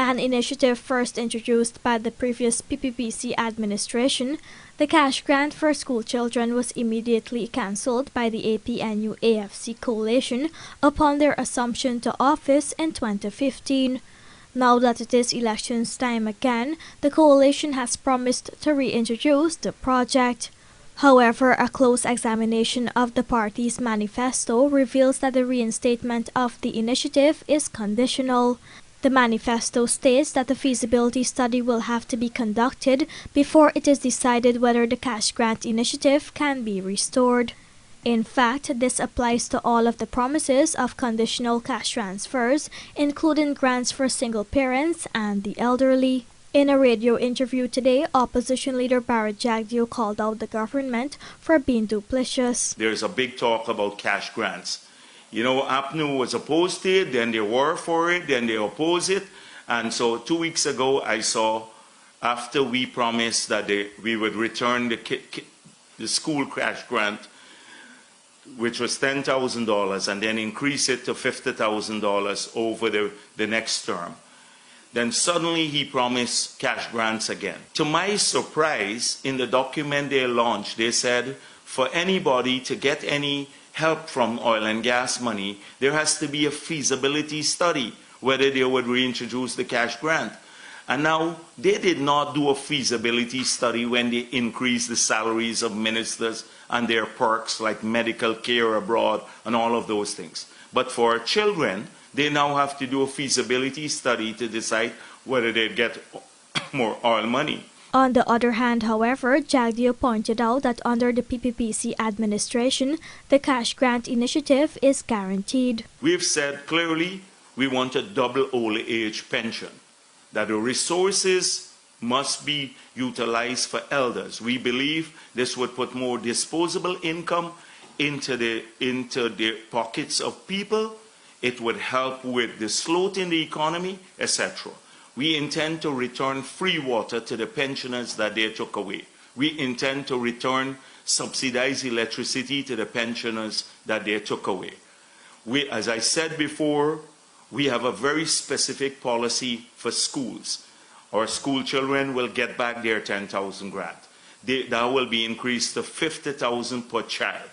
An initiative first introduced by the previous PPPC administration, the cash grant for school children was immediately cancelled by the APNU-AFC coalition upon their assumption to office in 2015. Now that it is elections time again, the coalition has promised to reintroduce the project. However, a close examination of the party's manifesto reveals that the reinstatement of the initiative is conditional. The manifesto states that the feasibility study will have to be conducted before it is decided whether the cash grant initiative can be restored. In fact, this applies to all of the promises of conditional cash transfers, including grants for single parents and the elderly. In a radio interview today, opposition leader Barrett Jagdeo called out the government for being duplicitous. There's a big talk about cash grants. You know, APNU was opposed to it, then they were for it, then they oppose it. And so 2 weeks ago, I saw, after we promised that we would return the school cash grant, which was $10,000, and then increase it to $50,000 over the next term. Then suddenly he promised cash grants again. To my surprise, in the document they launched, they said for anybody to get any help from oil and gas money, there has to be a feasibility study whether they would reintroduce the cash grant. And now they did not do a feasibility study when they increased the salaries of ministers and their perks like medical care abroad and all of those things. But for children, they now have to do a feasibility study to decide whether they get more oil money. On the other hand, however, Jagdeo pointed out that under the PPPC administration, the cash grant initiative is guaranteed. We've said clearly we want a double old age pension, that the resources must be utilized for elders. We believe this would put more disposable income into the pockets of people. It would help with the slope in the economy, etc. We intend to return free water to the pensioners that they took away. We intend to return subsidized electricity to the pensioners that they took away. As I said before, we have a very specific policy for schools. Our school children will get back their 10,000 grant. That will be increased to 50,000 per child.